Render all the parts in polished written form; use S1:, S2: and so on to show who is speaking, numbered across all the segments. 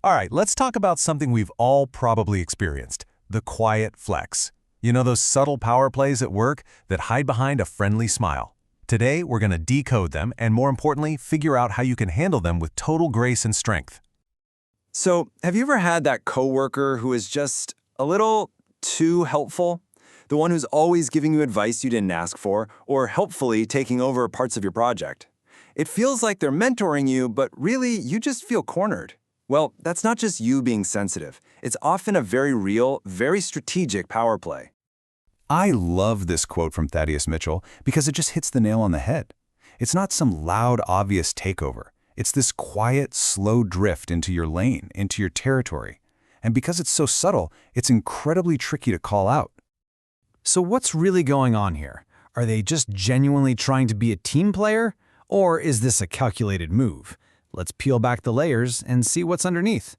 S1: All right, let's talk about something we've all probably experienced, the quiet flex. You know those subtle power plays at work that hide behind a friendly smile. Today, we're going to decode them and, more importantly, figure out how you can handle them with total grace and strength.
S2: So, have you ever had that coworker who is just a little too helpful? The one who's always giving you advice you didn't ask for, or helpfully taking over parts of your project. It feels like they're mentoring you, but really, you just feel cornered. Well, that's not just you being sensitive. It's often a very real, very strategic power play.
S3: I love this quote from Thaddeus Mitchell because it just hits the nail on the head. It's not some loud, obvious takeover. It's this quiet, slow drift into your lane, into your territory. And because it's so subtle, it's incredibly tricky to call out.
S4: So what's really going on here? Are they just genuinely trying to be a team player? Or is this a calculated move? Let's peel back the layers and see what's underneath.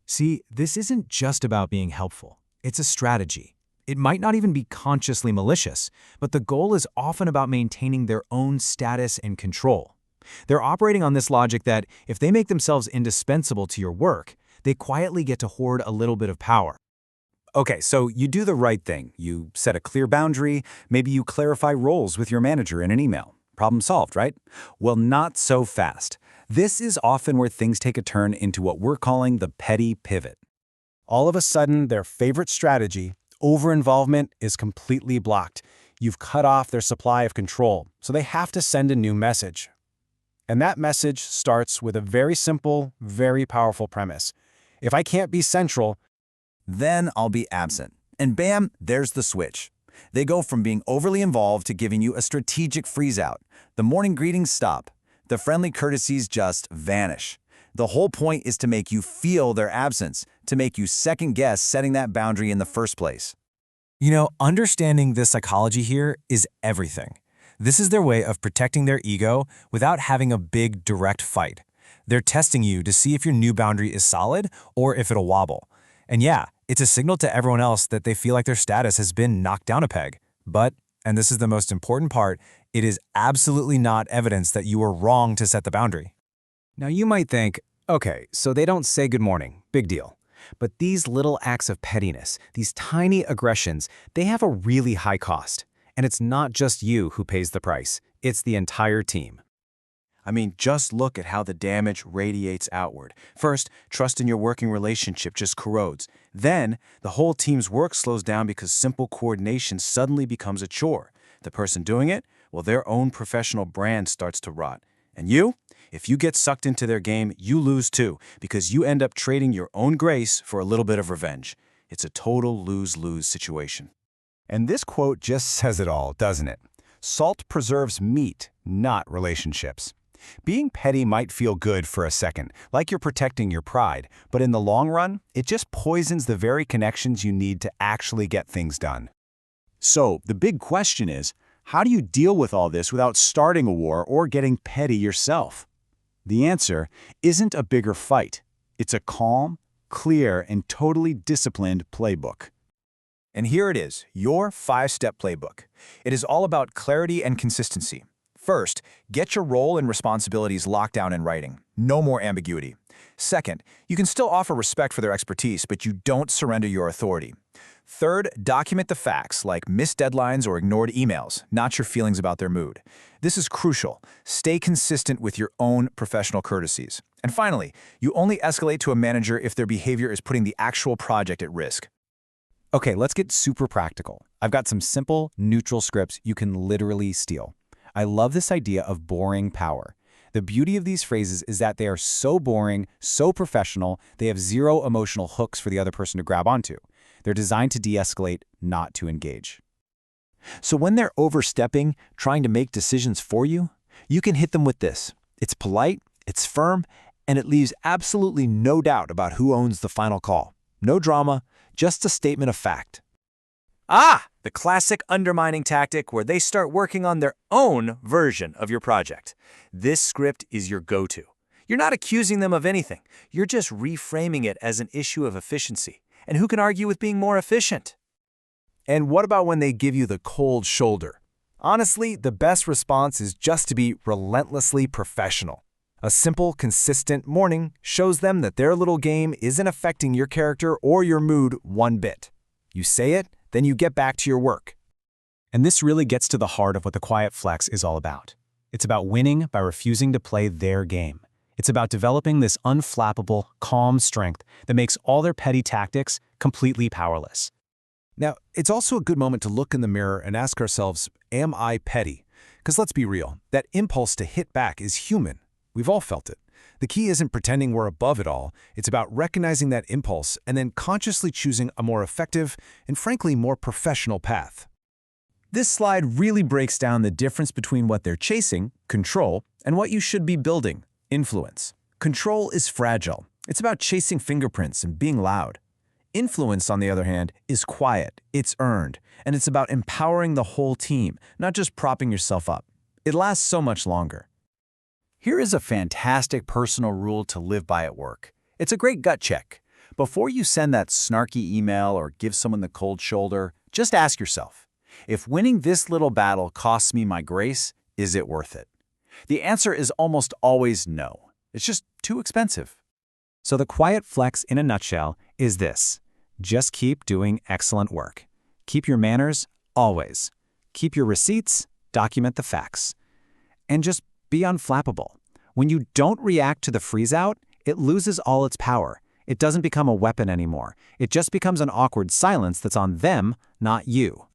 S5: See, this isn't just about being helpful. It's a strategy. It might not even be consciously malicious, but the goal is often about maintaining their own status and control. They're operating on this logic that if they make themselves indispensable to your work, they quietly get to hoard a little bit of power.
S2: Okay, so you do the right thing. You set a clear boundary. Maybe you clarify roles with your manager in an email. Problem solved, right? Well, not so fast. This is often where things take a turn into what we're calling the petty pivot.
S4: All of a sudden, their favorite strategy, over-involvement, is completely blocked. You've cut off their supply of control, so they have to send a new message. And that message starts with a very simple, very powerful premise. If I can't be central,
S2: Then I'll be absent. And bam, there's the switch. They go from being overly involved to giving you a strategic freeze-out. The morning greetings stop. The friendly courtesies just vanish. The whole point is to make you feel their absence, to make you second-guess setting that boundary in the first place.
S5: You know, understanding the psychology here is everything. This is their way of protecting their ego without having a big, direct fight. They're testing you to see if your new boundary is solid or if it'll wobble. And yeah, it's a signal to everyone else that they feel like their status has been knocked down a peg. But, and this is the most important part, it is absolutely not evidence that you were wrong to set the boundary.
S4: now you might think, okay, so they don't say good morning, big deal. But these little acts of pettiness, these tiny aggressions, they have a really high cost. And it's not just you who pays the price, it's the entire team.
S6: I mean, just look at how the damage radiates outward. First, trust in your working relationship just corrodes. Then, the whole team's work slows down because simple coordination suddenly becomes a chore. The person doing it, well, their own professional brand starts to rot. And you? If you get sucked into their game, you lose too, because you end up trading your own grace for a little bit of revenge. It's a total lose-lose situation.
S3: And this quote just says it all, doesn't it? Salt preserves meat, not relationships. Being petty might feel good for a second, like you're protecting your pride, but in the long run, it just poisons the very connections you need to actually get things done.
S7: So, the big question is, how do you deal with all this without starting a war or getting petty yourself? The answer isn't a bigger fight. It's a calm, clear, and totally disciplined playbook.
S6: And here it is, your 5-step playbook. It is all about clarity and consistency. First, get your role and responsibilities locked down in writing. No more ambiguity. Second, you can still offer respect for their expertise, but you don't surrender your authority. Third, document the facts, like missed deadlines or ignored emails, not your feelings about their mood. This is crucial. Stay consistent with your own professional courtesies. And finally, you only escalate to a manager if their behavior is putting the actual project at risk.
S4: Okay, let's get super practical. I've got some simple, neutral scripts you can literally steal. I love this idea of boring power. The beauty of these phrases is that they are so boring, so professional, they have zero emotional hooks for the other person to grab onto. They're designed to de-escalate, not to engage.
S7: So when they're overstepping, trying to make decisions for you, you can hit them with this. It's polite, it's firm, and it leaves absolutely no doubt about who owns the final call. No drama, just a statement of fact.
S6: The classic undermining tactic where they start working on their own version of your project. This script is your go-to. You're not accusing them of anything. You're just reframing it as an issue of efficiency. And who can argue with being more efficient?
S1: And what about when they give you the cold shoulder? Honestly, the best response is just to be relentlessly professional.
S5: A simple, consistent morning shows them that their little game isn't affecting your character or your mood one bit. You say it, then you get back to your work.
S4: And this really gets to the heart of what the quiet flex is all about. It's about winning by refusing to play their game. It's about developing this unflappable, calm strength that makes all their petty tactics completely powerless.
S1: Now, it's also a good moment to look in the mirror and ask ourselves, am I petty? Because let's be real, that impulse to hit back is human. We've all felt it. The key isn't pretending we're above it all. It's about recognizing that impulse and then consciously choosing a more effective and frankly more professional path.
S5: This slide really breaks down the difference between what they're chasing, control, and what you should be building, influence. Control is fragile. It's about chasing fingerprints and being loud. Influence, on the other hand, is quiet, it's earned, and it's about empowering the whole team, not just propping yourself up. It lasts so much longer.
S6: Here is a fantastic personal rule to live by at work. It's a great gut check. Before you send that snarky email or give someone the cold shoulder, just ask yourself, if winning this little battle costs me my grace, is it worth it? The answer is almost always no. It's just too expensive.
S4: So the quiet flex in a nutshell is this. Just keep doing excellent work. Keep your manners, always. Keep your receipts, document the facts. And just be unflappable. When you don't react to the freeze-out, it loses all its power. It doesn't become a weapon anymore. It just becomes an awkward silence that's on them, not you.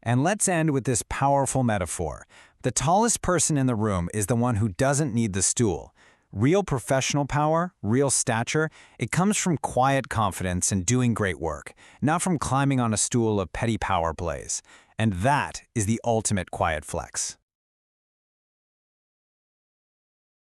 S5: And let's end with this powerful metaphor. The tallest person in the room is the one who doesn't need the stool. Real professional power, real stature, it comes from quiet confidence and doing great work, not from climbing on a stool of petty power plays. And that is the ultimate quiet flex.